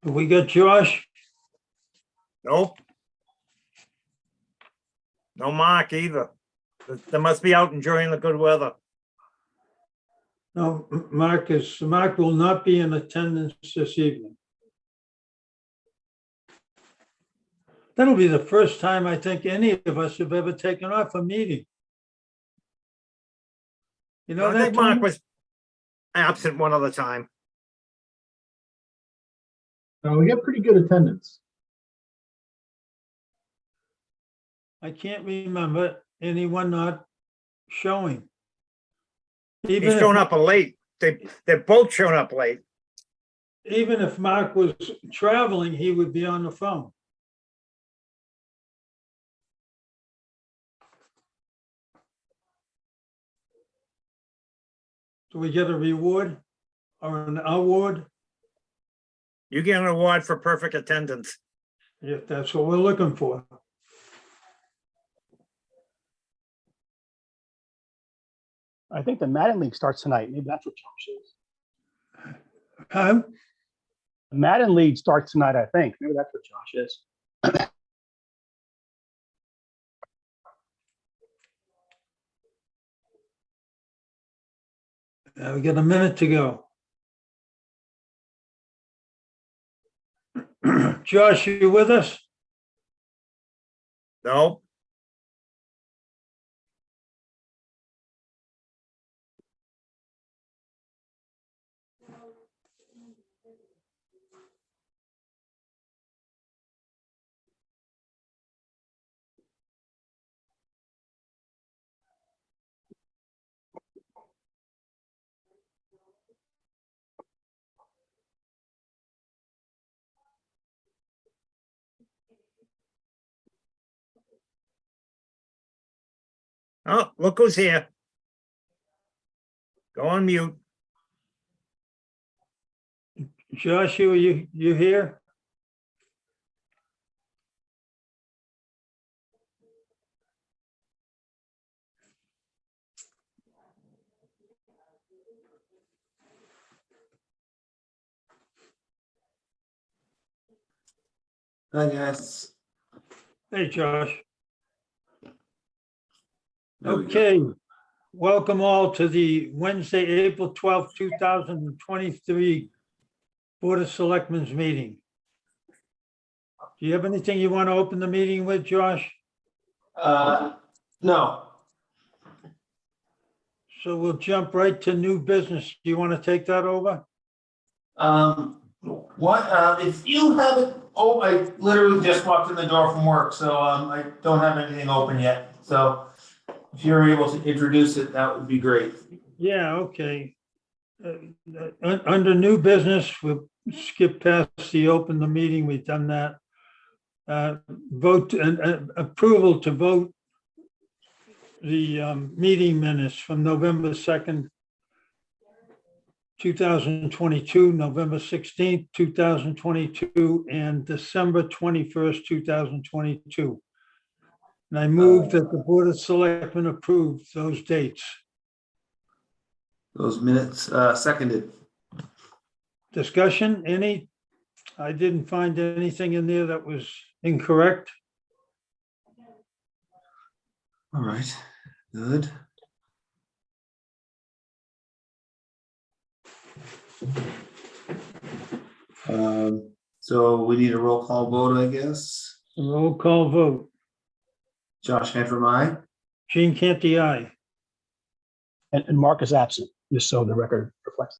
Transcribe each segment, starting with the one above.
We got Josh? Nope. No Mark either. They must be out enjoying the good weather. No, Mark will not be in attendance this evening. That'll be the first time I think any of us have ever taken off a meeting. You know I that, think Mark Tony? was absent one other time. We have pretty good attendance. I can't remember anyone not showing. He's Even shown if, up late. They're both shown up late. even if Mark was traveling, he would be on the phone. Do we get a reward or an award? You get an award for perfect attendance. If that's what we're looking for. I think the Madden League starts tonight. Maybe that's what Josh is. Huh? The Madden League starts tonight, I think. Maybe that's what Josh is. We got a minute to go. Josh, you with us? No, oh, look who's here. Go on mute. Josh, you here? I guess. Hey, Josh. There we go. Okay. Welcome all to the Wednesday, April 12th, 2023 Board of Selectmen's meeting. Do you have anything you want to open the meeting with, Josh? No. So we'll jump right to new business. Do you want to take that over? What, if you have it, oh, I literally just walked in the door from work, so, I don't have anything open yet. So if you're able to introduce it, that would be great. Yeah, okay. Under new business, we'll skip past the open the meeting. We've done that. Vote and approval to vote the meeting minutes from November 2nd, 2022, November 16th, 2022, and December 21st, 2022. And I move that the Board of Selectmen approve those dates. Those minutes, seconded. Discussion, any? I didn't find anything in there that was incorrect. All right, good. So we need a roll call vote, I guess. Roll call vote. Josh Antrim, aye. Gene Canty, aye. And Mark is absent, just so the record reflects.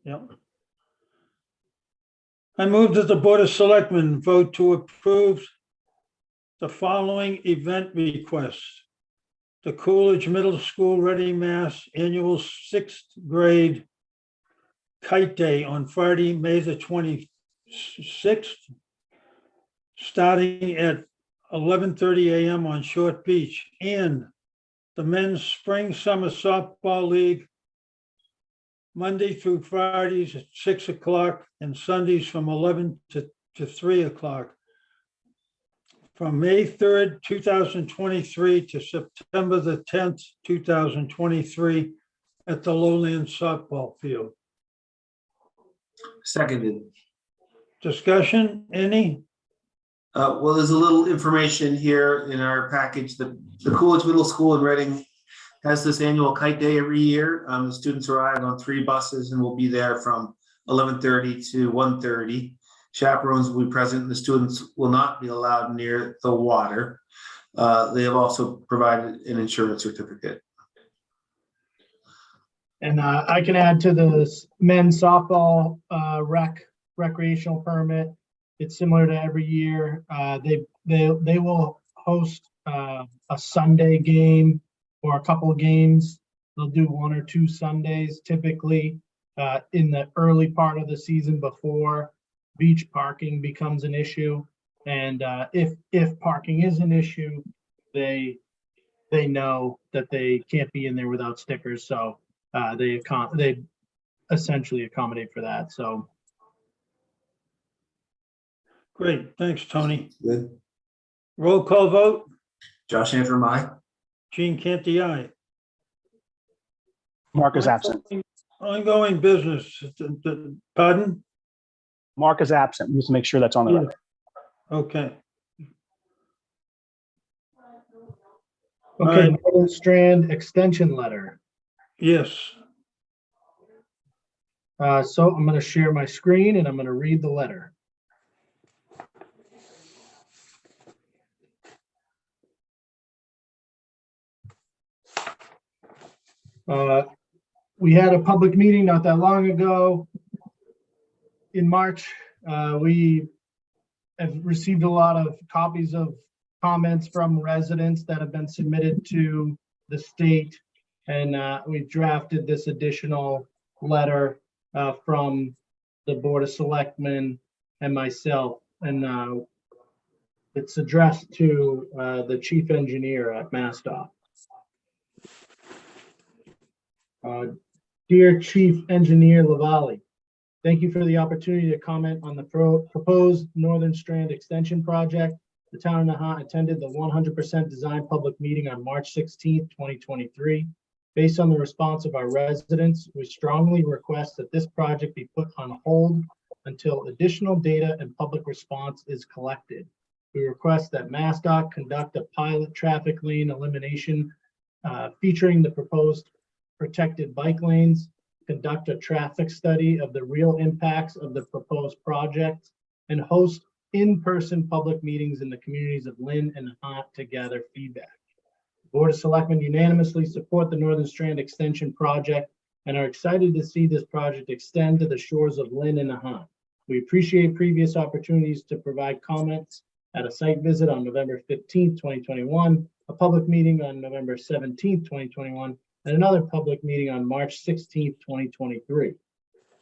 Yep. I move that the Board of Selectmen vote to approve the following event requests. The Coolidge Middle School Ready Mass Annual 6th Grade Kite Day on Friday, May the 26th, starting at 11:30 a.m. on Short Beach, and the Men's Spring Summer Softball League, Monday through Fridays at 6 o'clock and Sundays from 11 to 3 o'clock. From May 3rd, 2023 to September the 10th, 2023 at the Lowland Softball Field. Seconded. Discussion, any? Well, there's a little information here in our package. The Coolidge Middle School in Reading has this annual kite day every year. The students arrive on 3 buses and will be there from 11:30 to 1:30. Chaperones will be present and the students will not be allowed near the water. They have also provided an insurance certificate. And I can add to the men's softball recreational permit. It's similar to every year. They will host a Sunday game or a couple of games. They'll do 1 or 2 Sundays typically in the early part of the season before beach parking becomes an issue. And if parking is an issue, they know that they can't be in there without stickers. So they essentially accommodate for that. So Great, thanks, Tony. Good. Roll call vote, Josh Antrim, aye. Gene Canty, aye. Mark is absent. Ongoing business, pardon? Mark is absent. We need to make sure that's on the record. Okay, okay, Northern Strand extension letter. yes, So I'm going to share my screen and I'm going to read the letter. We had a public meeting not that long ago. In March, we have received a lot of copies of comments from residents that have been submitted to the state. And we drafted this additional letter from the Board of Selectmen and myself. And it's addressed to the chief engineer at MassDOT. Dear Chief Engineer Lavalley, thank you for the opportunity to comment on the proposed Northern Strand Extension Project. The town of Nahant attended the 100% design public meeting on March 16th, 2023. Based on the response of our residents, we strongly request that this project be put on hold until additional data and public response is collected. We request that MassDOT conduct a pilot traffic lane elimination featuring the proposed protected bike lanes, conduct a traffic study of the real impacts of the proposed project, and host in-person public meetings in the communities of Lynn and Nahant to gather feedback. The Board of Selectmen unanimously support the Northern Strand Extension Project and are excited to see this project extend to the shores of Lynn and Nahant. We appreciate previous opportunities to provide comments at a site visit on November 15th, 2021, a public meeting on November 17th, 2021, and another public meeting on March 16th, 2023.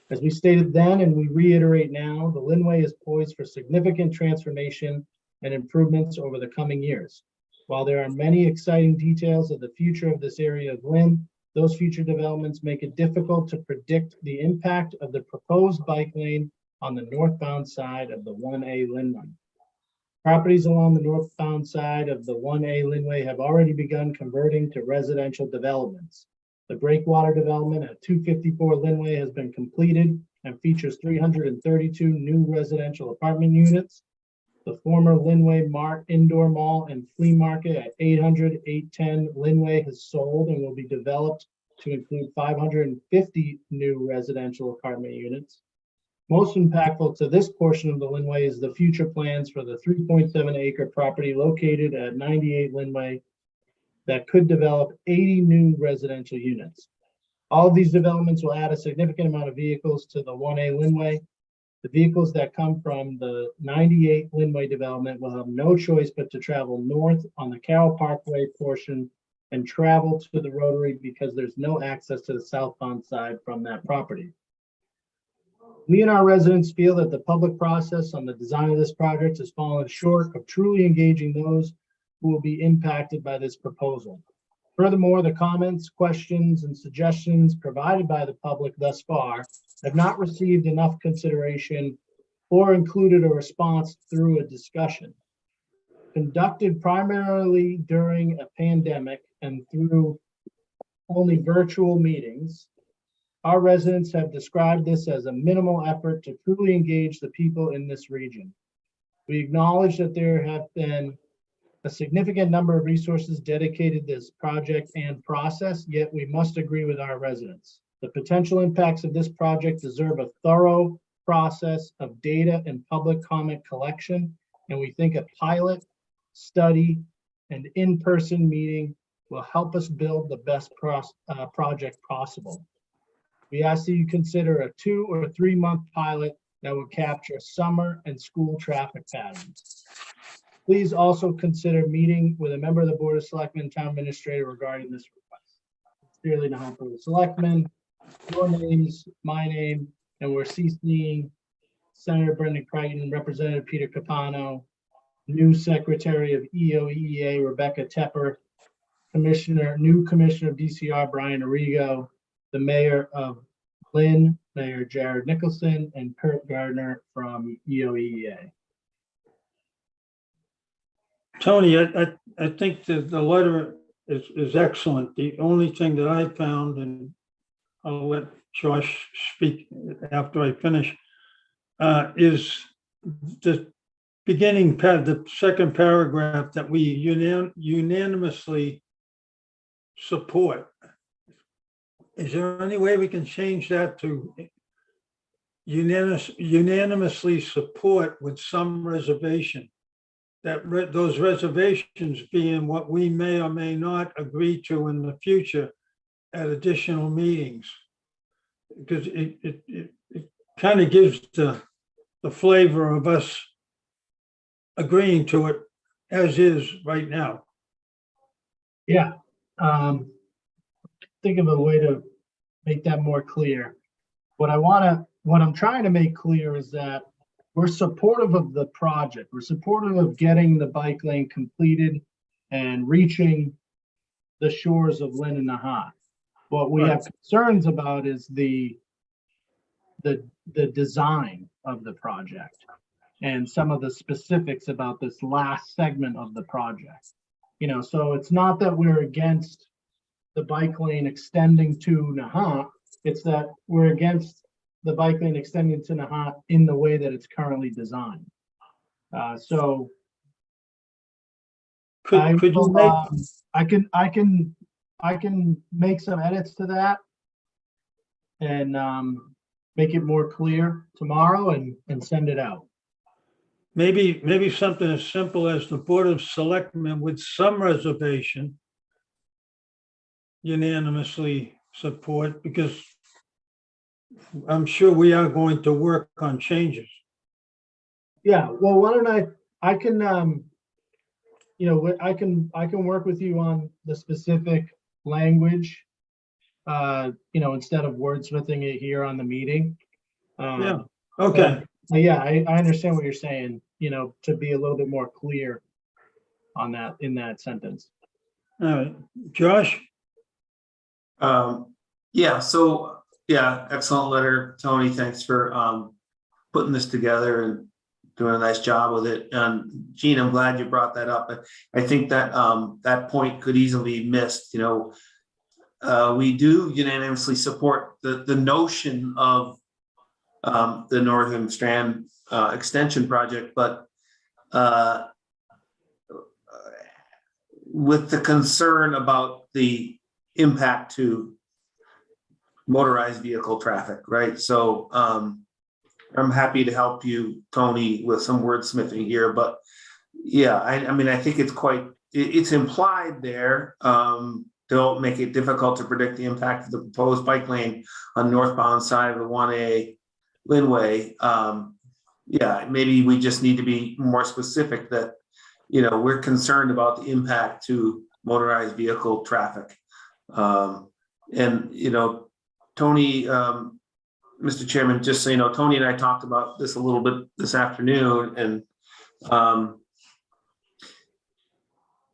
As we stated then and we reiterate now, the Lynnway is poised for significant transformation and improvements over the coming years. While there are many exciting details of the future of this area of Lynn, those future developments make it difficult to predict the impact of the proposed bike lane on the northbound side of the 1A Lynnway. Properties along the northbound side of the 1A Lynnway have already begun converting to residential developments. The breakwater development at 254 Lynnway has been completed and features 332 new residential apartment units. The former Lynnway Mart Indoor Mall and Flea Market at 800, 810 Lynnway has sold and will be developed to include 550 new residential apartment units. Most impactful to this portion of the Lynnway is the future plans for the 3.7 acre property located at 98 Lynnway that could develop 80 new residential units. All of these developments will add a significant amount of vehicles to the 1A Lynnway. The vehicles that come from the 98 Lynnway development will have no choice but to travel north on the Carroll Parkway portion and travel to the Rotary because there's no access to the southbound side from that property. We and our residents feel that the public process on the design of this project has fallen short of truly engaging those who will be impacted by this proposal. Furthermore, the comments, questions, and suggestions provided by the public thus far have not received enough consideration or included a response through a discussion. Conducted primarily during a pandemic and through only virtual meetings, Our residents have described this as a minimal effort to truly engage the people in this region. We acknowledge that there have been a significant number of resources dedicated to this project and process, yet we must agree with our residents. The potential impacts of this project deserve a thorough process of data and public comment collection, and we think a pilot, study, and in-person meeting will help us build the best project possible. We ask that you consider a 2 or 3 month pilot that would capture summer and school traffic patterns. Please also consider meeting with a member of the Board of Selectmen, Town Administrator regarding this request. Sincerely, Nahant, Board of Selectmen, your names, my name, and we're CCing Senator Brendan Crichton, Representative Peter Capano, new Secretary of EOEA, Rebecca Tepper, new Commissioner of DCR, Brian Arrigo, the Mayor of Lynn, Mayor Jared Nicholson, and Kurt Gardner from EOEA. Tony, I think that the letter is excellent. The only thing that I found, and I'll let Josh speak after I finish, is the beginning, the second paragraph that we unanimously support. Is there any way we can change that to unanimously support with some reservation? That those reservations being what we may or may not agree to in the future at additional meetings. Because it kind of gives the flavor of us agreeing to it as is right now. Yeah. Think of a way to make that more clear. What I'm trying to make clear is that we're supportive of the project. We're supportive of getting the bike lane completed and reaching the shores of Lynn and Nahant. What we have concerns about is the design of the project and some of the specifics about this last segment of the project. You know, so it's not that we're against the bike lane extending to Nahant, it's that we're against the bike lane extending to Nahant in the way that it's currently designed. So Could you make, I can make some edits to that and make it more clear tomorrow and send it out. maybe something as simple as the Board of Selectmen with some reservation unanimously support, because I'm sure we are going to work on changes. Yeah, well, why don't I can you know, I can work with you on the specific language, you know, instead of wordsmithing it here on the meeting. Yeah, okay. Yeah, I understand what you're saying, you know, to be a little bit more clear on that, in that sentence. All right, Josh? Yeah, so, yeah, excellent letter, Tony. Thanks for putting this together and doing a nice job with it. Gene, I'm glad you brought that up. I think that that point could easily be missed. You know, we do unanimously support the notion of the Northern Strand extension project, but with the concern about the impact to motorized vehicle traffic, right? So I'm happy to help you, Tony, with some wordsmithing here, but yeah, I mean, I think it's implied there. Don't make it difficult to predict the impact of the proposed bike lane on northbound side of the 1A Linway. Yeah, maybe we just need to be more specific that, you know, we're concerned about the impact to motorized vehicle traffic. And, you know, Tony, Mr. Chairman, just so you know, Tony and I talked about this a little bit this afternoon, and,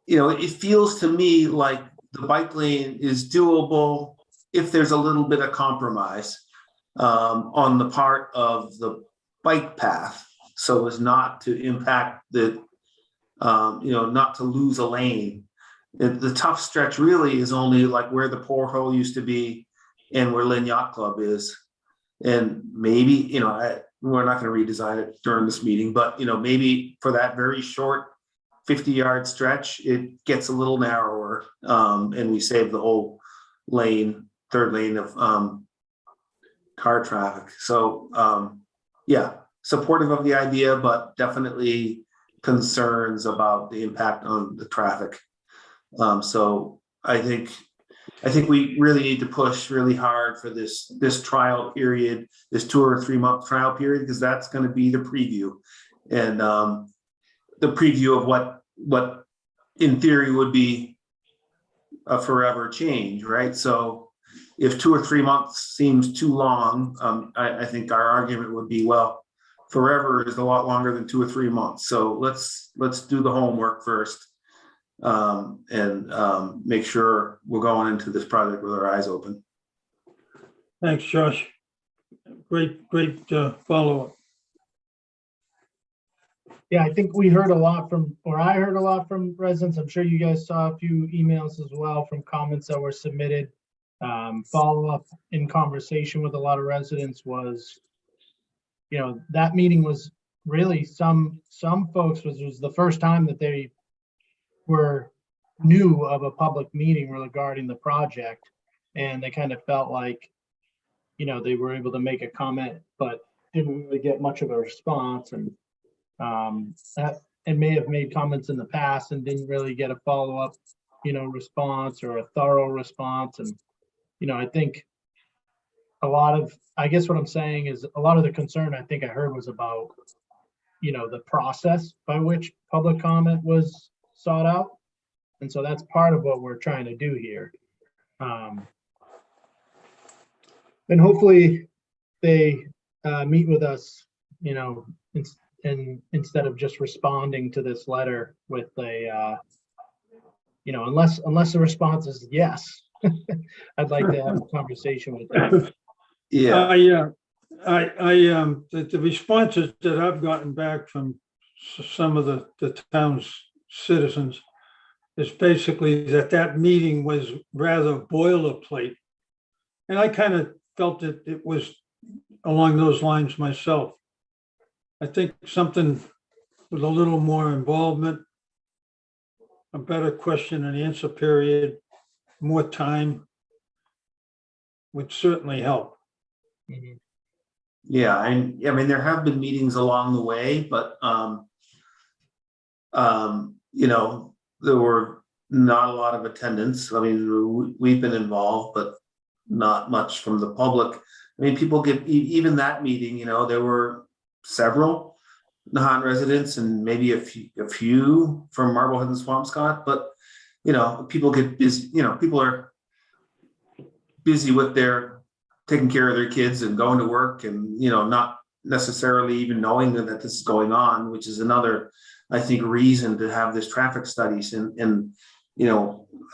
you know, it feels to me like the bike lane is doable if there's a little bit of compromise on the part of the bike path, so as not to impact the, you know, not to lose a lane. The tough stretch really is only like where the porthole used to be and where Lynn Yacht Club is. And maybe, we're not going to redesign it during this meeting, but, maybe for that very short 50-yard stretch, it gets a little narrower, and we save the whole third lane of car traffic. So, yeah, supportive of the idea, but definitely concerns about the impact on the traffic. So I think we really need to push really hard for this trial period, this 2 or 3 month trial period, because that's going to be the preview, and the preview of what in theory would be a forever change, right? So if 2 or 3 months seems too long, I think our argument would be, well, forever is a lot longer than 2 or 3 months. So let's do the homework first, and make sure we're going into this project with our eyes open. Thanks, Josh. Great follow-up. Yeah, I think I heard a lot from residents. I'm sure you guys saw a few emails as well from comments that were submitted. Follow-up in conversation with a lot of residents was, that meeting was really some folks was the first time that they were new of a public meeting regarding the project, and they kind of felt like, they were able to make a comment, but didn't really get much of a response, and may have made comments in the past and didn't really get a follow-up, response or a thorough response. And, I think I guess what I'm saying is a lot of the concern I think I heard was about, the process by which public comment was sought out. And so that's part of what we're trying to do here. And hopefully they meet with us, and instead of just responding to this letter with a, unless the response is yes, I'd like to have a conversation with them. Yeah. The responses that I've gotten back from some of the town's citizens is basically that meeting was rather boilerplate. And I kind of felt that it was along those lines myself. I think something with a little more involvement, a better question and answer period, more time would certainly help. Mhm. Yeah, I mean, there have been meetings along the way, but there were not a lot of attendance. I mean, we've been involved, but not much from the public. I mean, people get even that meeting. There were several Nahant residents and maybe a few from Marblehead and Swampscott, but people get busy. People are busy with taking care of their kids and going to work, and not necessarily even knowing that this is going on, which is another, I think, reason to have this traffic studies. And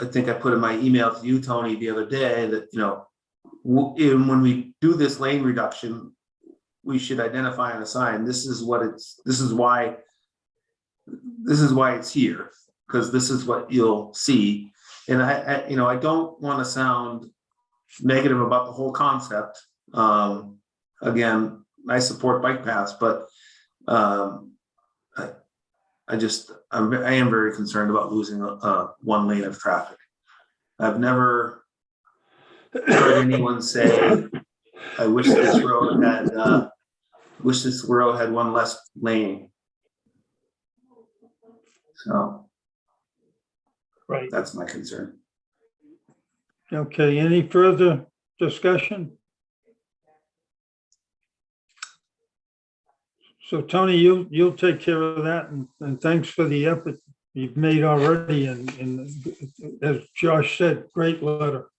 I think I put in my email to you, Tony, the other day that when we do this lane reduction, we should identify on a sign, this is why it's here, because this is what you'll see. And I don't want to sound negative about the whole concept. Again, I support bike paths, but I am very concerned about losing one lane of traffic. I've never heard anyone say, I wish this road had one less lane. So Right. that's my concern. Okay, any further discussion? So Tony, you'll take care of that, and thanks for the effort you've made already. And as Josh said, great letter,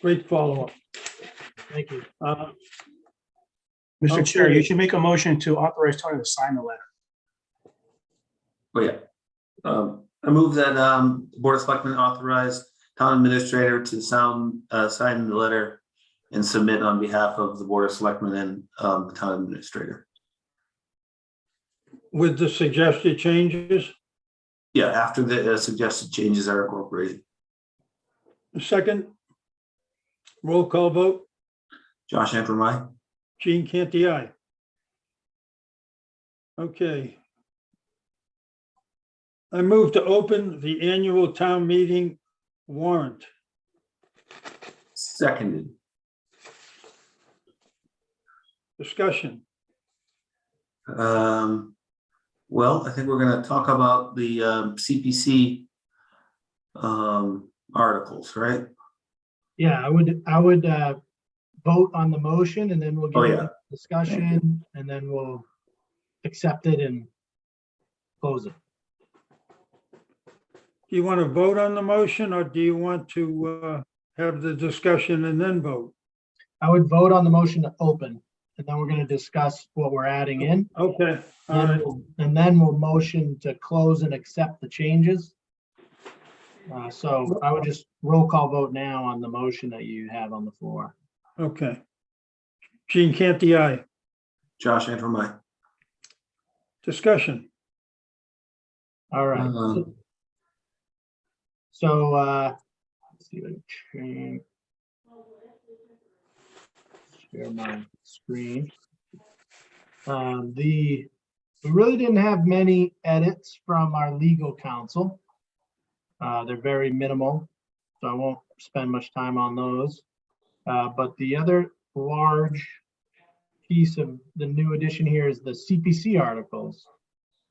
great follow-up. Thank you. Mr. Chair, Okay. you should make a motion to authorize Tony to sign the letter. Oh, yeah. I move that the Board of Selectmen authorize town administrator to sign the letter and submit on behalf of the Board of Selectmen and the town administrator. With the suggested changes, Yeah, after the suggested changes are incorporated. second, Roll call vote. Josh Antrim, aye. Gene Canty, aye. Okay. I move to open the annual town meeting warrant. Seconded. Discussion. Well, I think we're gonna talk about the CPC articles, right? Yeah, I would vote on the motion and then we'll Oh, get yeah. into discussion and then we'll accept it and close it. Do you want to vote on the motion or do you want to have the discussion and then vote? I would vote on the motion to open and then we're going to discuss what we're adding in. Okay, all And right. and then we'll motion to close and accept the changes. So I would just roll call vote now on the motion that you have on the floor. Okay. Gene Canty, aye. Josh Antrim, aye. Discussion. All right. So, let's see, let me share my screen. We really didn't have many edits from our legal counsel. They're very minimal, so I won't spend much time on those. But the other large piece of the new addition here is the CPC articles.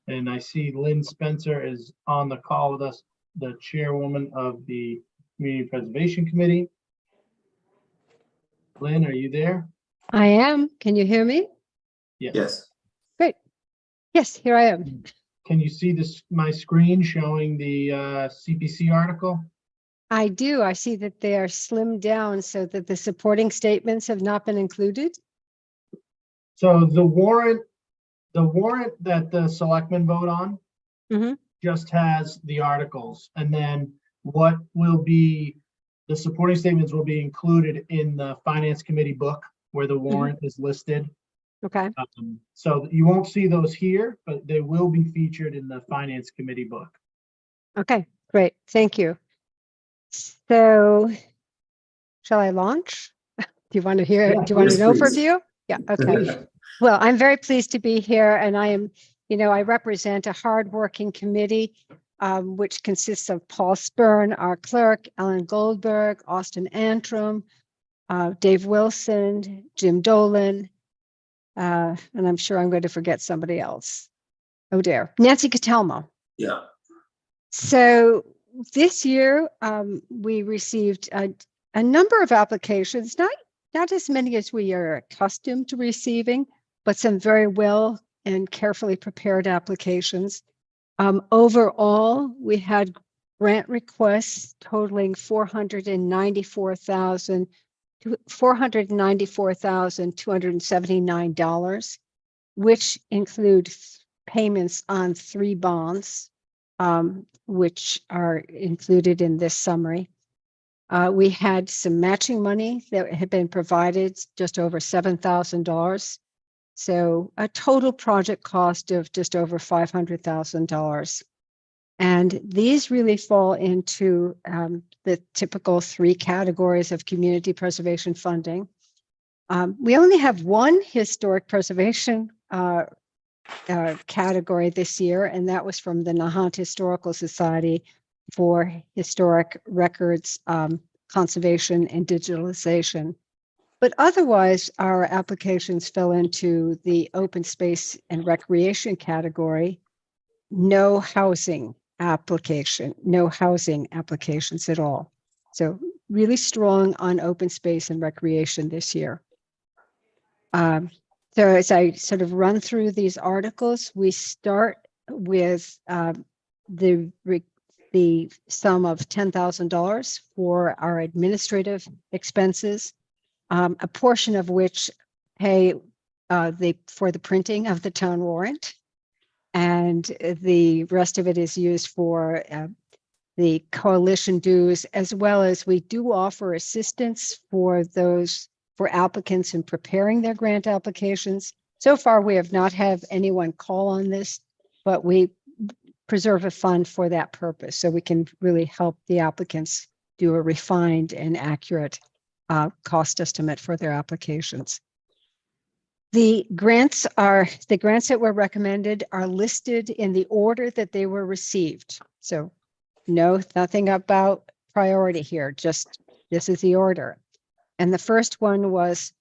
And I see Lynn Spencer is on the call with us, the chairwoman of the Community Preservation Committee. Lynn, are you there? I am. Can you hear me? Yes. Great. Yes, here I am. Can you see this, my screen showing the CPC article? I do. I see that they are slimmed down so that the supporting statements have not been included. So the warrant that the selectmen vote on Mhm. just has the articles, and then what will be, the supporting statements will be included in the finance committee book where the warrant is listed. Okay. So you won't see those here, but they will be featured in the finance committee book. Okay, great. Thank you. So shall I launch? Do you want to hear, Yeah, do you want yes, an please. overview? Yeah, okay. Well, I'm very pleased to be here and I am, I represent a hardworking committee, which consists of Paul Spurn, our clerk, Ellen Goldberg, Austin Antrim, Dave Wilson, Jim Dolan, and I'm sure I'm going to forget somebody else. Oh dear, Nancy Catalmo. Yeah. So this year we received a number of applications, not as many as we are accustomed to receiving, but some very well and carefully prepared applications. Overall, we had grant requests totaling $494,279, which include payments on 3 bonds, which are included in this summary. We had some matching money that had been provided, just over $7,000. So a total project cost of just over $500,000. And these really fall into the typical 3 categories of community preservation funding. We only have one historic preservation category this year, and that was from the Nahant Historical Society for historic records, conservation and digitalization. But otherwise, our applications fell into the open space and recreation category. No housing applications at all. So really strong on open space and recreation this year. So as I sort of run through these articles, we start with the sum of $10,000 for our administrative expenses, a portion of which pay for the printing of the town warrant, and the rest of it is used for the coalition dues, as well as we do offer assistance for applicants in preparing their grant applications. So far, we have not had anyone call on this, but we preserve a fund for that purpose, so we can really help the applicants do a refined and accurate cost estimate for their applications. The grants that were recommended are listed in the order that they were received. So nothing about priority here, just this is the order. And the first one was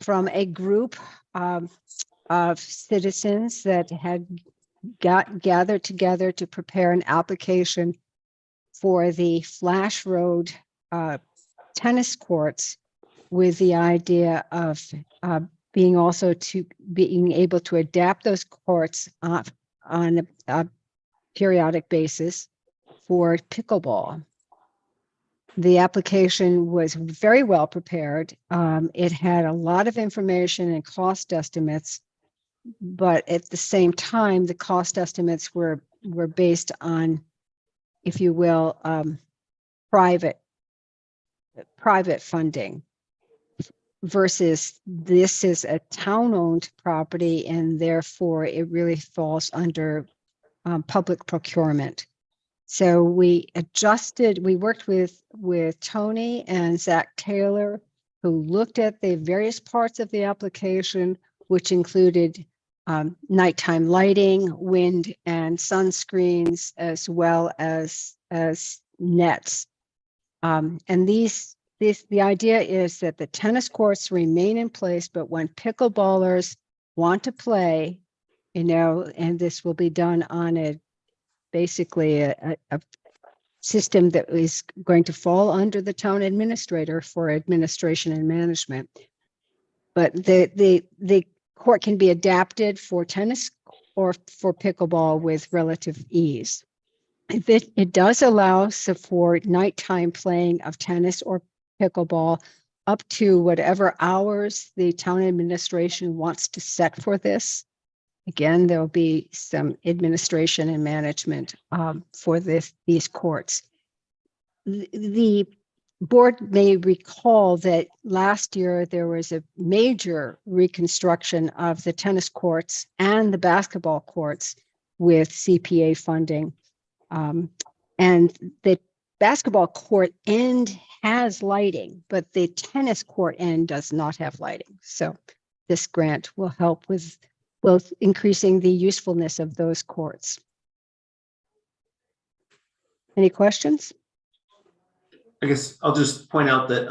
from a group of citizens that had gathered together to prepare an application for the Flash Road tennis courts, with the idea of being able to adapt those courts on a periodic basis for pickleball. The application was very well prepared. It had a lot of information and cost estimates, but at the same time, the cost estimates were based on, if you will, private funding, versus this is a town-owned property, and therefore it really falls under public procurement. So we worked with Tony and Zach Taylor, who looked at the various parts of the application, which included nighttime lighting, wind and sunscreens, as well as nets. And the idea is that the tennis courts remain in place, but when pickleballers want to play, and this will be done on basically a system that is going to fall under the town administrator for administration and management. But the court can be adapted for tennis or for pickleball with relative ease. It does allow for nighttime playing of tennis or pickleball up to whatever hours the town administration wants to set for this. Again, there'll be some administration and management for these courts. The board may recall that last year there was a major reconstruction of the tennis courts and the basketball courts with CPA funding. And the basketball court end has lighting, but the tennis court end does not have lighting. So this grant will help with both increasing the usefulness of those courts. Any questions? I guess I'll just point out that,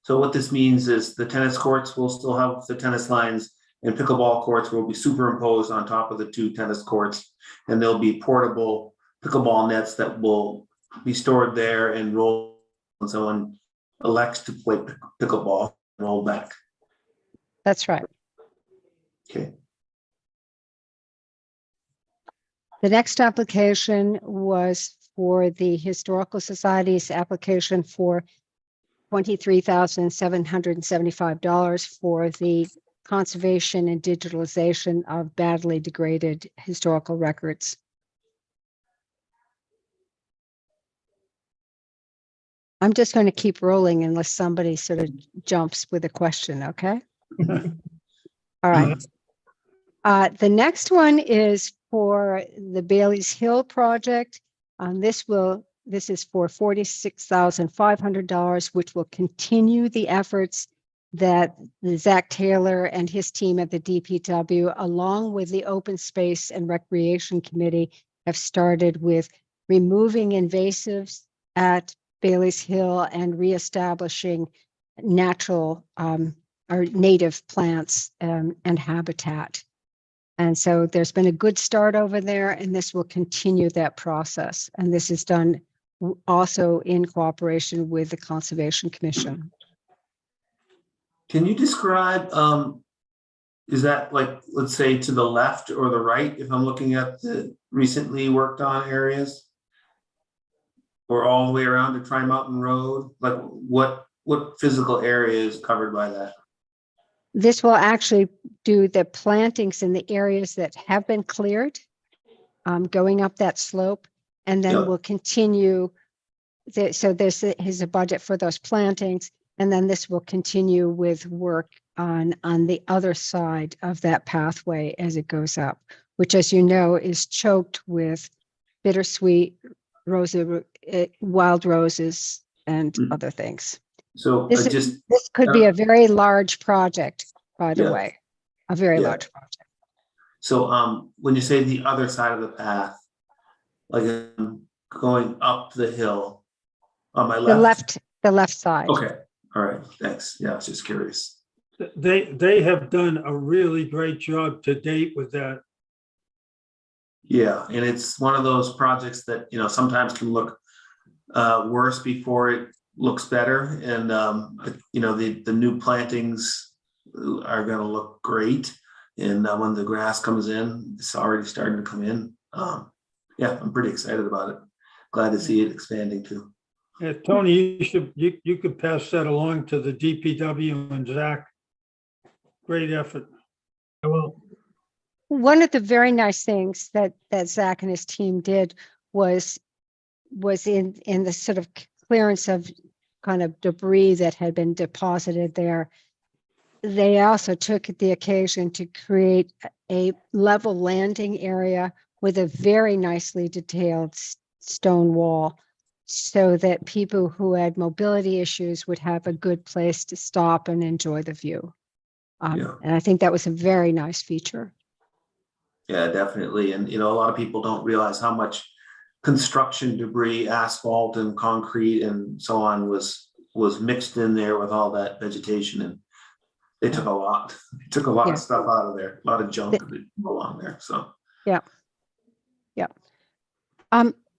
so what this means is the tennis courts will still have the tennis lines, and pickleball courts will be superimposed on top of the two tennis courts. And there'll be portable pickleball nets that will be stored there and roll when someone elects to play pickleball, roll back. That's right. Okay. The next application was for the Historical Society's application for $23,775 for the conservation and digitalization of badly degraded historical records. I'm just going to keep rolling unless somebody sort of jumps with a question, okay? All right. The next one is for the Bailey's Hill project. This is for $46,500, which will continue the efforts that Zach Taylor and his team at the DPW, along with the Open Space and Recreation Committee, have started with removing invasives at Bailey's Hill and reestablishing natural or native plants and habitat. And so there's been a good start over there, and this will continue that process. And this is done also in cooperation with the Conservation Commission. Can you describe, is that like, let's say to the left or the right, if I'm looking at the recently worked on areas? Or all the way around to Tri Mountain Road? Like what physical area is covered by that? This will actually do the plantings in the areas that have been cleared, going up that slope, and then we'll continue. So this is a budget for those plantings, and then this will continue with work on the other side of that pathway as it goes up, which, as you know, is choked with bittersweet wild roses and other things. So This I is- just, This could be a very large project, by the Yeah. way, a very Yeah. large project. so when you say the other side of the path, like going up the hill on my left? The left side. Okay, all right, thanks. Yeah, I was just curious. They have done a really great job to date with that. Yeah, and it's one of those projects that, sometimes can look worse before it looks better. And, the new plantings are gonna look great. And when the grass comes in, it's already starting to come in. Yeah, I'm pretty excited about it. Glad to see it expanding too. Tony, you could pass that along to the DPW and Zach. Great effort. I will. One of the very nice things that Zach and his team did was in the sort of clearance of kind of debris that had been deposited there. They also took the occasion to create a level landing area with a very nicely detailed stone wall, so that people who had mobility issues would have a good place to stop and enjoy the view. Yeah. And I think that was a very nice feature. Yeah, definitely. And, a lot of people don't realize how much construction debris, asphalt and concrete and so on was mixed in there with all that vegetation. And they took a lot Yeah. of stuff out of there, a lot of junk along there. So, Yeah.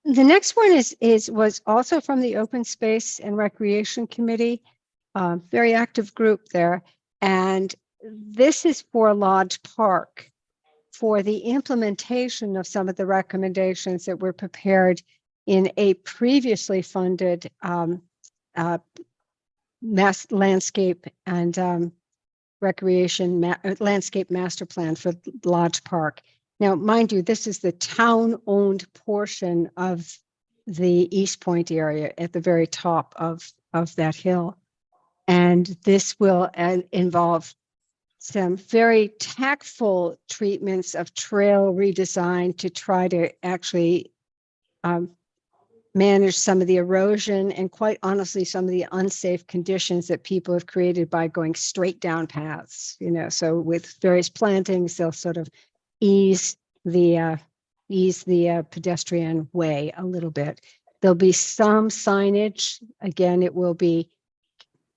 The next one was also from the Open Space and Recreation Committee, very active group there. And this is for Lodge Park, for the implementation of some of the recommendations that were prepared in a previously funded landscape and recreation landscape master plan for Lodge Park. Now, mind you, this is the town-owned portion of the East Point area at the very top of that hill. And this will involve some very tactful treatments of trail redesign to try to actually manage some of the erosion and, quite honestly, some of the unsafe conditions that people have created by going straight down paths. So with various plantings, they'll sort of ease the pedestrian way a little bit. There'll be some signage. Again, it will be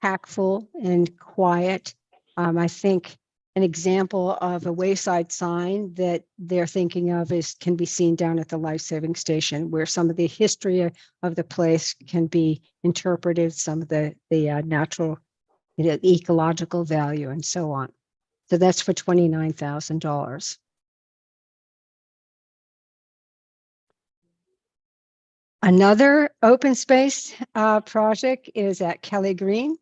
tactful and quiet. I think an example of a wayside sign that they're thinking of can be seen down at the life-saving station, where some of the history of the place can be interpreted, some of the natural, ecological value and so on. So that's for $29,000. Another open space project is at Kelly Green,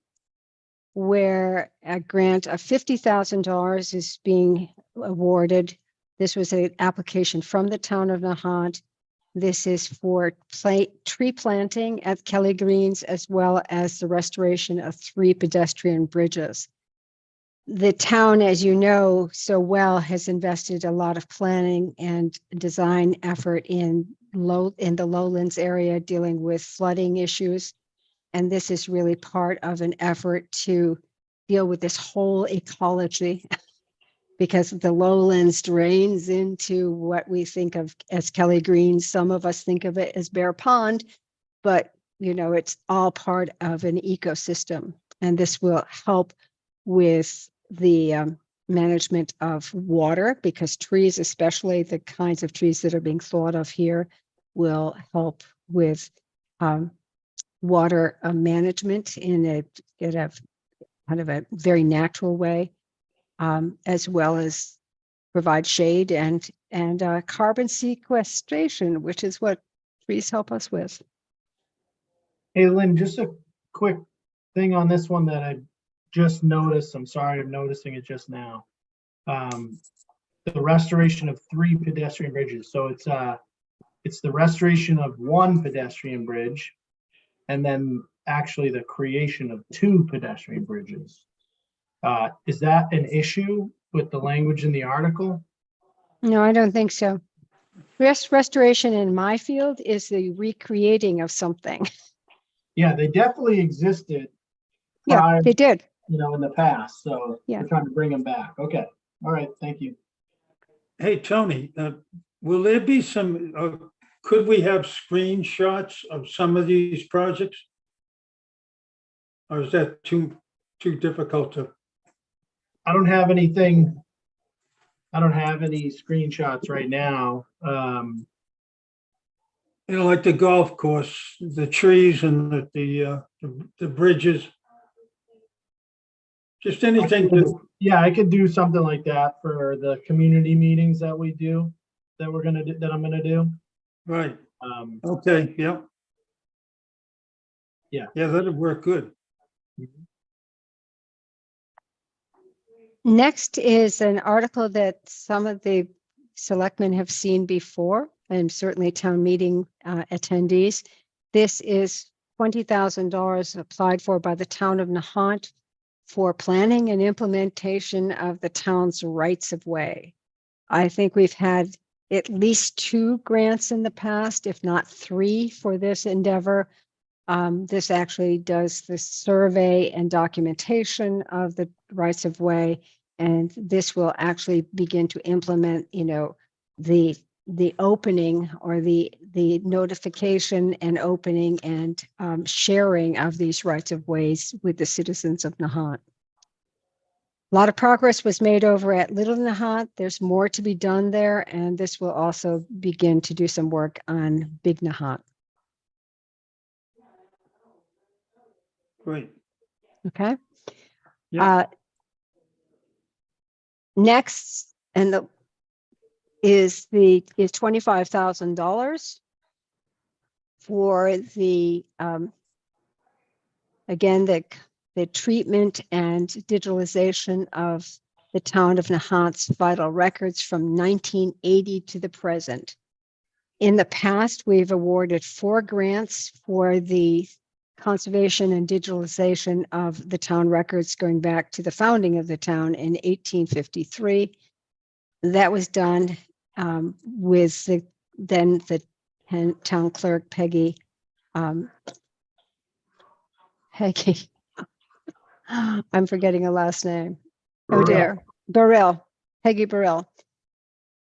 where a grant of $50,000 is being awarded. This was an application from the town of Nahant. This is for tree planting at Kelly Greens, as well as the restoration of 3 pedestrian bridges. The town, as you know so well, has invested a lot of planning and design effort in the lowlands area, dealing with flooding issues. And this is really part of an effort to deal with this whole ecology, because the lowlands drains into what we think of as Kelly Green. Some of us think of it as Bear Pond, but it's all part of an ecosystem. And this will help with the management of water, because trees, especially the kinds of trees that are being thought of here, will help with water management in a kind of a very natural way, as well as provide shade and carbon sequestration, which is what trees help us with. Hey, Lynn, just a quick thing on this one that I just noticed. I'm sorry, I'm noticing it just now. The restoration of 3 pedestrian bridges. So it's the restoration of 1 pedestrian bridge, and then actually the creation of 2 pedestrian bridges. Is that an issue with the language in the article? No, I don't think so. Restoration in my field is the recreating of something. Yeah, they definitely existed. Yeah, prior, they did. in the past, so Yeah. we're trying to bring them back. Okay, all right, thank you. Hey, Tony, will there be some, could we have screenshots of some of these projects? Or is that too difficult to? I don't have any screenshots right now. Like the golf course, the trees and the bridges. Just anything to, Yeah, I could do something like that for the community meetings that we do, that I'm gonna do. right, Um, okay, yeah. Yeah. Yeah, that'd work good. Next is an article that some of the selectmen have seen before, and certainly town meeting attendees. This is $20,000 applied for by the town of Nahant for planning and implementation of the town's rights of way. I think we've had at least 2 grants in the past, if not 3, for this endeavor. This actually does the survey and documentation of the rights of way, and this will actually begin to implement, the opening or the notification and opening and sharing of these rights of ways with the citizens of Nahant. A lot of progress was made over at Little Nahant. There's more to be done there, and this will also begin to do some work on Big Nahant. Great. Okay. Yeah. Next, is $25,000 for the again the treatment and digitalization of the town of Nahant's vital records from 1980 to the present. In the past, we've awarded 4 grants for the conservation and digitalization of the town records going back to the founding of the town in 1853. That was done with the town clerk, Peggy. I'm forgetting her last name. Oh dear, Burrell, Peggy Burrell.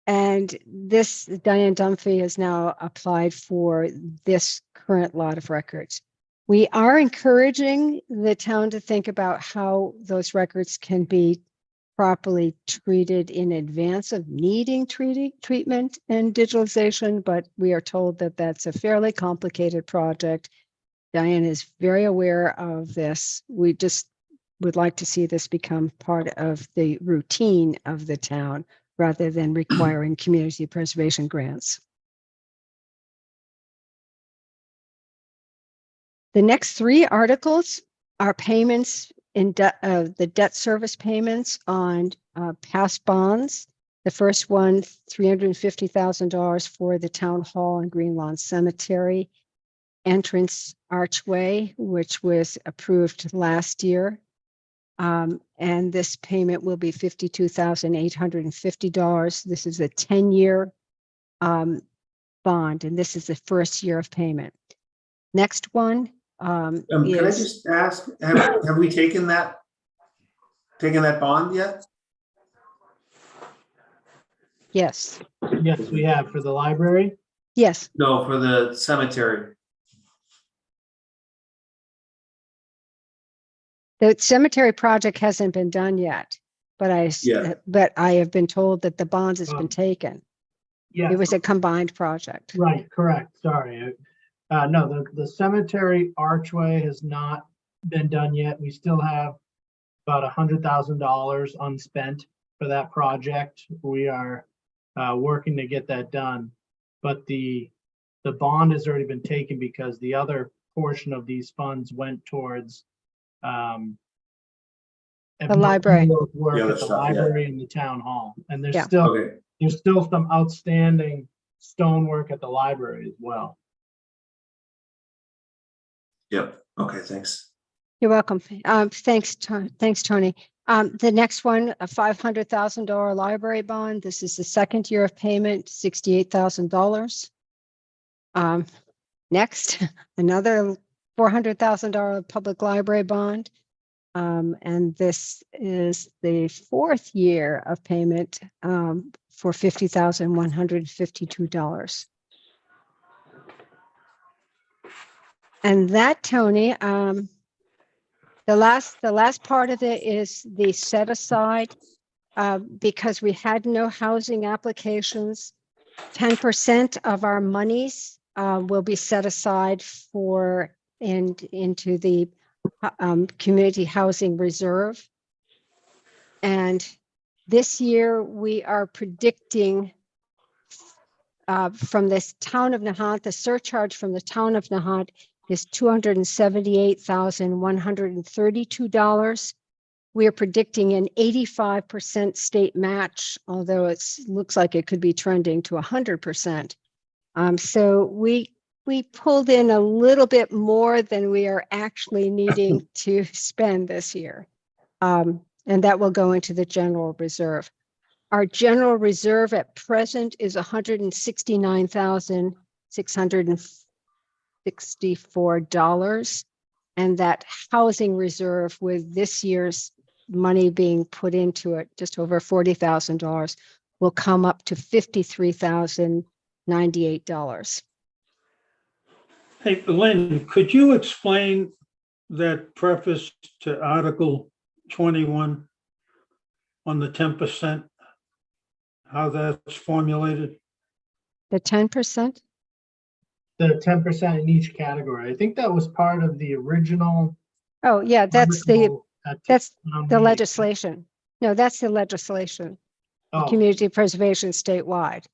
And this, Diane Dunphy has now applied for this current lot of records. We are encouraging the town to think about how those records can be properly treated in advance of needing treatment and digitalization, but we are told that that's a fairly complicated project. Diane is very aware of this. We just would like to see this become part of the routine of the town rather than requiring community preservation grants. The next 3 articles are payments in the debt service payments on past bonds. The first one, $350,000 for the town hall and Green Lawn Cemetery entrance archway, which was approved last year. And this payment will be $52,850. This is a 10-year bond, and this is the first year of payment. Next one Can I just ask, have we taken that bond yet? Yes. Yes, we have for the library. Yes. No, for the cemetery. The cemetery project hasn't been done yet, but I have been told that the bond has been taken. Yeah, It was a combined project. right, correct, sorry. No, the cemetery archway has not been done yet. We still have about $100,000 unspent for that project. We are working to get that done. But the bond has already been taken because the other portion of these funds went towards The library. work The other at the stuff, yeah. library and the town hall. And Yeah. there's still some outstanding stonework at the library as well. Yep, okay, thanks. You're welcome. Thanks, Tony. The next one, a $500,000 library bond. This is the second year of payment, $68,000. Next, another $400,000 public library bond. And this is the fourth year of payment for $50,152. And that, Tony, the last part of it is the set aside, because we had no housing applications. 10% of our monies will be set aside for into the community housing reserve. And this year we are predicting from this town of Nahant, the surcharge from the town of Nahant is $278,132. We are predicting an 85% state match, although it looks like it could be trending to 100%. So we pulled in a little bit more than we are actually needing to spend this year. And that will go into the general reserve. Our general reserve at present is $169,664. And that housing reserve, with this year's money being put into it, just over $40,000, will come up to $53,098. Hey, Lynn, could you explain that preface to Article 21 on the 10%, how that's formulated? The 10%? The 10% in each category. I think that was part of the original. Oh, yeah, that's the article at that's town the meeting. legislation. No, that's the legislation. The Oh, community preservation statewide.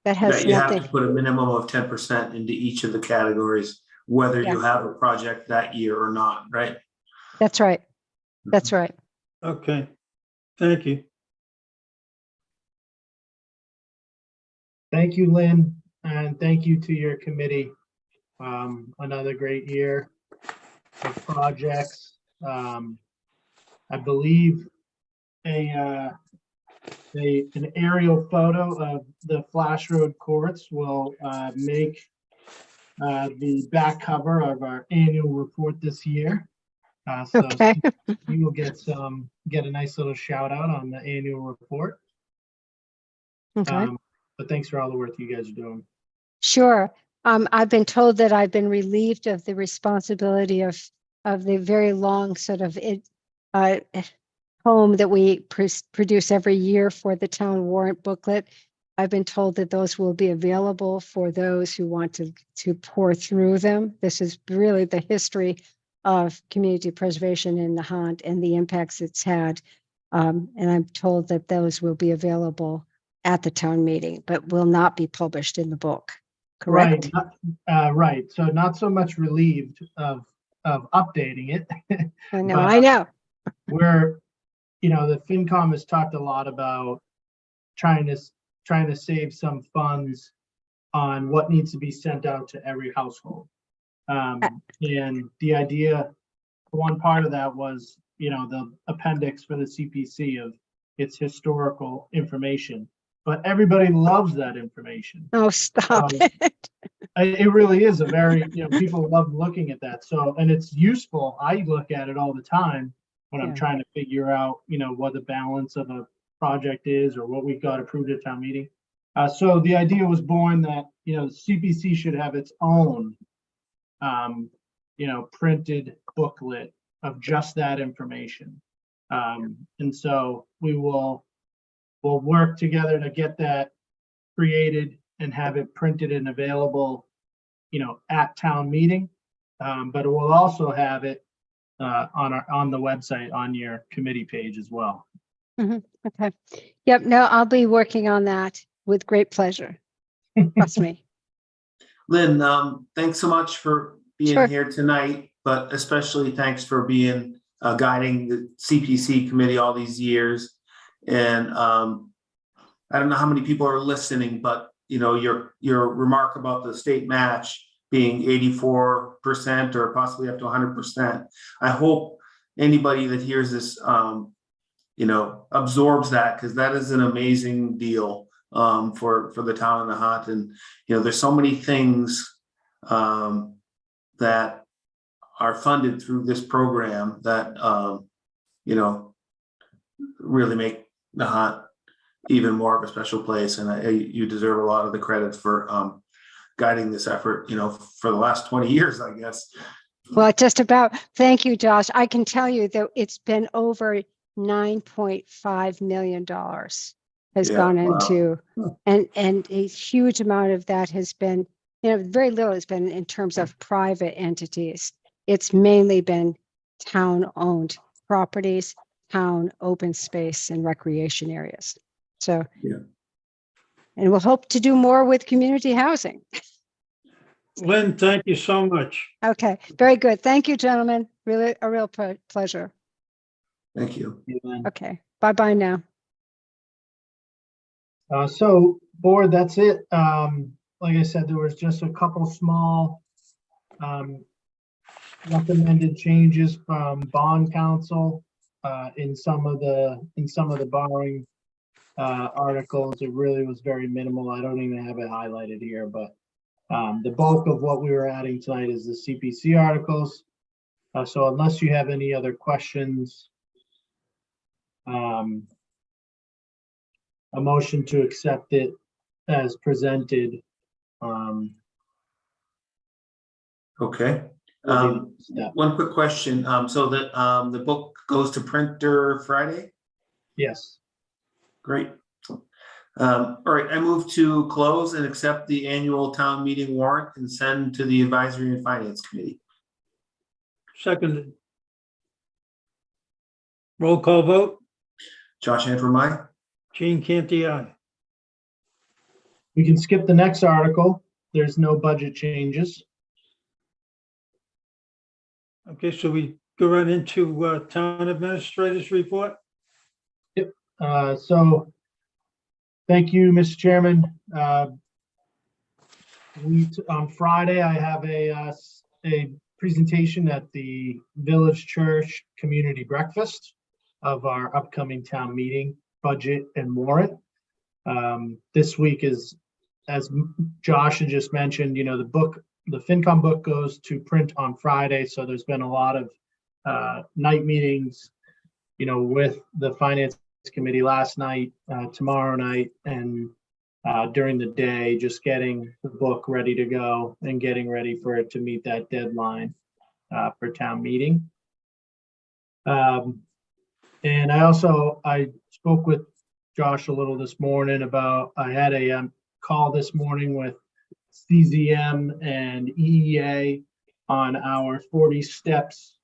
That has That you have to nothing. put a minimum of 10% into each of the categories, whether you have a project that year or not, right? That's right. That's right. Okay, thank you. thank you, Lynn, and thank you to your committee. Another great year of projects. I believe an aerial photo of the Flash Road courts will make the back cover of our annual report this year. So Okay. you will get a nice little shout out on the annual report. Okay. But thanks for all the work you guys are doing. Sure. I've been told that I've been relieved of the responsibility of the very long sort of poem that we produce every year for the town warrant booklet. I've been told that those will be available for those who want to pour through them. This is really the history of community preservation in Nahant and the impacts it's had. And I'm told that those will be available at the town meeting, but will not be published in the book. Correct? Right. Right. So not so much relieved of updating it. I know. but, I know. We're, the FinCom has talked a lot about trying to save some funds on what needs to be sent out to every household. And the idea, one part of that was, the appendix for the CPC of its historical information, but everybody loves that information. Oh, stop So, it. It really is a very, people love looking at that. So, and it's useful. I look at it all the time when I'm Yeah. trying to figure out, what the balance of a project is or what we got approved at town meeting. So the idea was born that, CPC should have its own, printed booklet of just that information. And so we'll work together to get that created and have it printed and available, at town meeting. But we'll also have it on the website on your committee page as well. Okay. Yep. No, I'll be working on that with great pleasure. Trust me. Lynn, thanks so much for being Sure. here tonight, but especially thanks for being guiding the CPC committee all these years. And I don't know how many people are listening, but your remark about the state match being 84% or possibly up to 100%. I hope anybody that hears this, absorbs that, because that is an amazing deal for the town of Nahant. And there's so many things that are funded through this program that, you know, really make Nahant even more of a special place. And you deserve a lot of the credit for guiding this effort, you know, for the last 20 years, I guess. Well, just about. Thank you, Josh. I can tell you that it's been over $9.5 million has Yeah, gone wow. into, and a huge amount of that has been, you know, very little has been in terms of private entities. It's mainly been town-owned properties, town open space and recreation areas. So, Yeah. and we'll hope to do more with community housing. Lynn, thank you so much. Okay, very good. Thank you, gentlemen. Really a real pleasure. Thank you. Okay, bye-bye now. So board, that's it. Like I said, there was just a couple small recommended changes from bond council in some of the borrowing articles. It really was very minimal. I don't even have it highlighted here, but the bulk of what we were adding tonight is the CPC articles. So unless you have any other questions, a motion to accept it as presented. Okay. Step. One quick question. So the book goes to printer Friday? Yes. Great. All right, I move to close and accept the annual town meeting warrant and send to the Advisory and Finance Committee. Seconded. Roll call vote. Josh Antrim, aye? Gene Canty, aye. We can skip the next article. There's no budget changes. Okay, so we go right into town administrators report. So thank you, Mr. Chairman. On Friday, I have a presentation at the Village Church Community Breakfast of our upcoming town meeting budget and warrant. This week is, as Josh had just mentioned, you know, the FinCom book goes to print on Friday. So there's been a lot of night meetings, you know, with the Finance Committee last night, tomorrow night, and during the day, just getting the book ready to go and getting ready for it to meet that deadline for town meeting. And I spoke with Josh a little this morning about, I had a call this morning with CZM and EEA on our 40 steps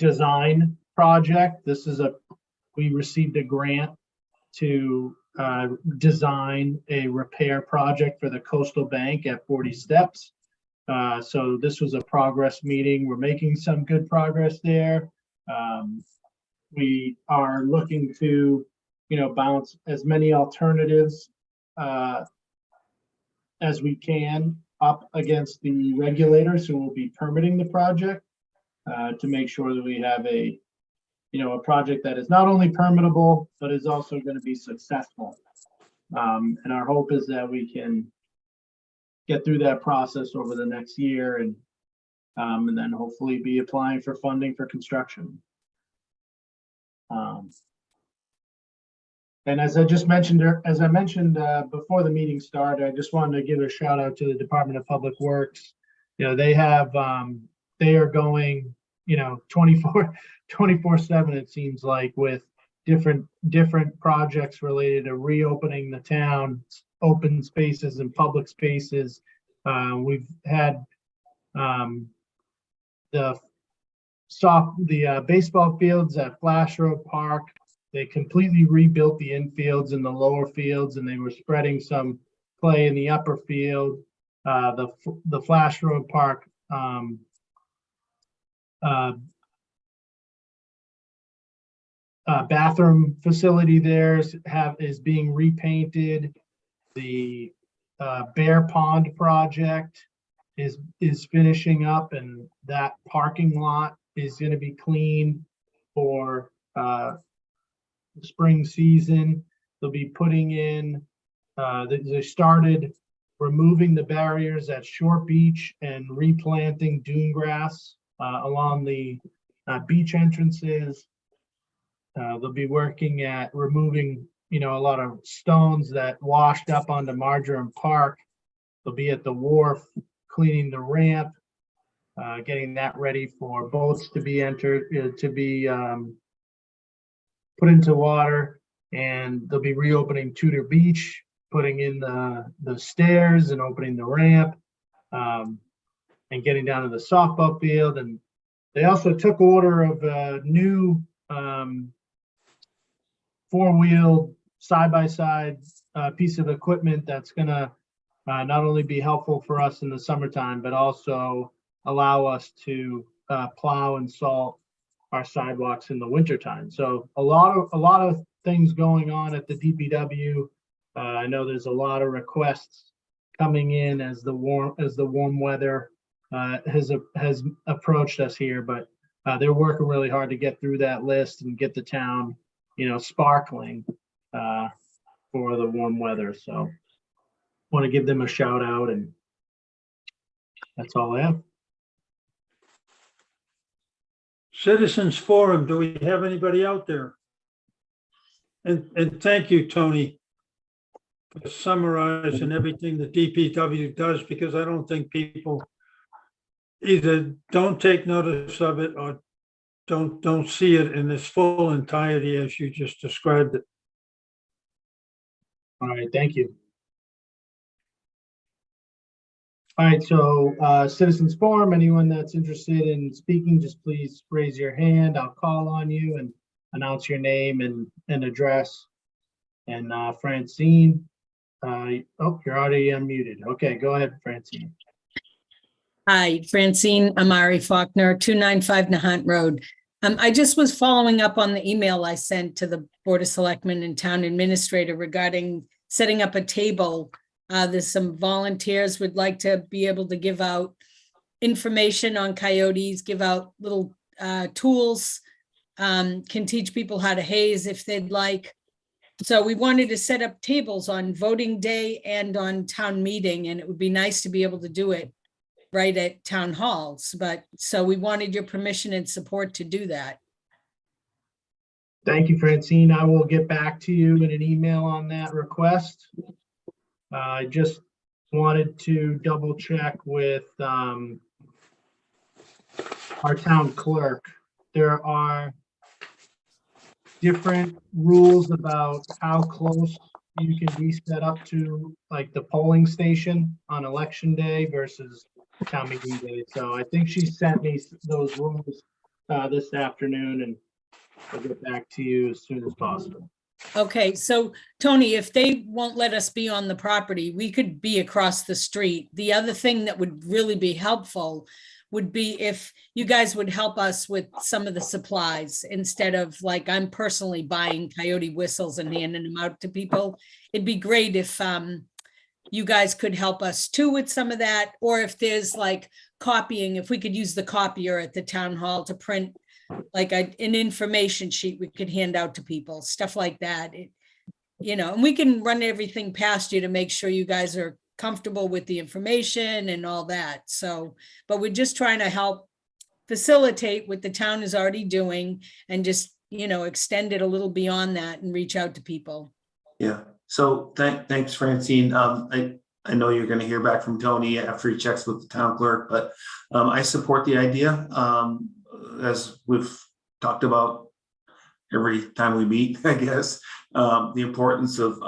design project. We received a grant to design a repair project for the coastal bank at 40 steps. So this was a progress meeting. We're making some good progress there. We are looking to, you know, bounce as many alternatives as we can up against the regulators who will be permitting the project to make sure that we have a project that is not only permittable, but is also going to be successful. And our hope is that we can get through that process over the next year and then hopefully be applying for funding for construction. And as I mentioned before the meeting started, I just wanted to give a shout out to the Department of Public Works. You know, they are going, you know, 24/7, it seems like, with different projects related to reopening the town, open spaces and public spaces. We've had the baseball fields at Flash Road Park. They completely rebuilt the infields and the lower fields, and they were spreading some play in the upper field. The Flash Road Park bathroom facility there is being repainted. The Bear Pond project is finishing up, and that parking lot is going to be clean for the spring season. They'll be putting in, they started removing the barriers at Short Beach and replanting dune grass along the beach entrances. They'll be working at removing, a lot of stones that washed up onto Marjoram Park. They'll be at the wharf, cleaning the ramp, getting that ready for boats to be entered, to be put into water. And they'll be reopening Tudor Beach, putting in the stairs and opening the ramp, and getting down to the softball field. And they also took order of a new four-wheel side-by-side piece of equipment that's gonna not only be helpful for us in the summertime, but also allow us to plow and salt our sidewalks in the wintertime. So a lot of things going on at the DPW. I know there's a lot of requests coming in as the warm weather has approached us here, but they're working really hard to get through that list and get the town, sparkling for the warm weather. So want to give them a shout out, and that's all I have. Citizens Forum, do we have anybody out there? And thank you, Tony, for summarizing everything the DPW does, because I don't think people either don't take notice of it or don't see it in its full entirety as you just described it. All right, thank you. All right, so Citizens Forum, anyone that's interested in speaking, just please raise your hand. I'll call on you and announce your name and address. And Francine, oh, you're already unmuted. Okay, go ahead, Francine. Hi, Francine Amari Faulkner, 295 Nahant Road. I just was following up on the email I sent to the Board of Selectmen and Town Administrator regarding setting up a table. There's some volunteers would like to be able to give out information on coyotes, give out little tools, can teach people how to haze if they'd like. So we wanted to set up tables on voting day and on town meeting, and it would be nice to be able to do it right at town halls. But so we wanted your permission and support to do that. Thank you, Francine. I will get back to you in an email on that request. I just wanted to double check with our town clerk. There are different rules about how close you can be set up to, like, the polling station on election day versus town meeting day. So I think she sent me those rules this afternoon, and I'll get back to you as soon as possible. Okay, so Tony, if they won't let us be on the property, we could be across the street. The other thing that would really be helpful would be if you guys would help us with some of the supplies instead of, like, I'm personally buying coyote whistles and handing them out to people. It'd be great if you guys could help us too with some of that, or if there's like copying, if we could use the copier at the town hall to print like an information sheet we could hand out to people, stuff like that. And we can run everything past you to make sure you guys are comfortable with the information and all that. So, but we're just trying to help facilitate what the town is already doing and just, extend it a little beyond that and reach out to people. Yeah, so thanks, Francine. I know you're going to hear back from Tony after he checks with the town clerk, but I support the idea. As we've talked about every time we meet, I guess, the importance of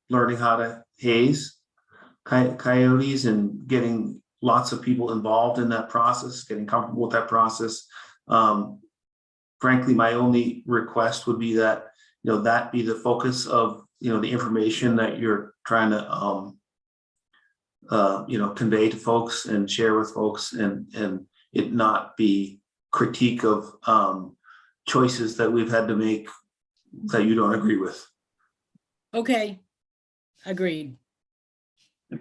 learning how to haze coyotes and getting lots of people involved in that process, getting comfortable with that process. Frankly, my only request would be that, that be the focus of, the information that you're trying to, convey to folks and share with folks, and it not be critique of choices that we've had to make that you don't agree with. Okay, agreed.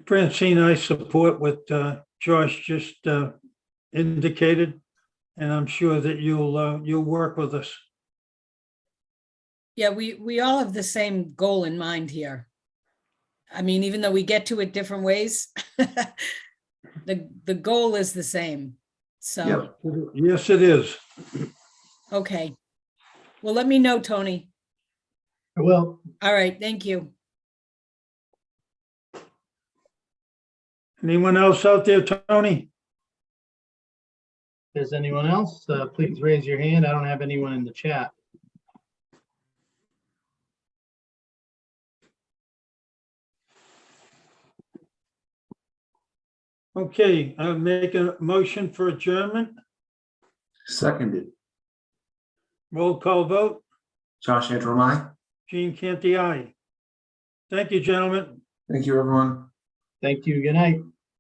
Francine, I support what Josh just indicated, and I'm sure that you'll work with us. Yeah, we all have the same goal in mind here. I mean, even though we get to it different ways, the goal is the same. So, Yep. Yes, it is. okay. Well, let me know, Tony. Well, All right, thank you. Anyone else out there, Tony? if there's anyone else, please raise your hand. I don't have anyone in the chat. Okay, I'll make a motion for adjournment. Seconded. Roll call vote. Josh Antrim, aye. Gene Canty, aye. Thank you, gentlemen. Thank you, everyone. Thank you. Good night.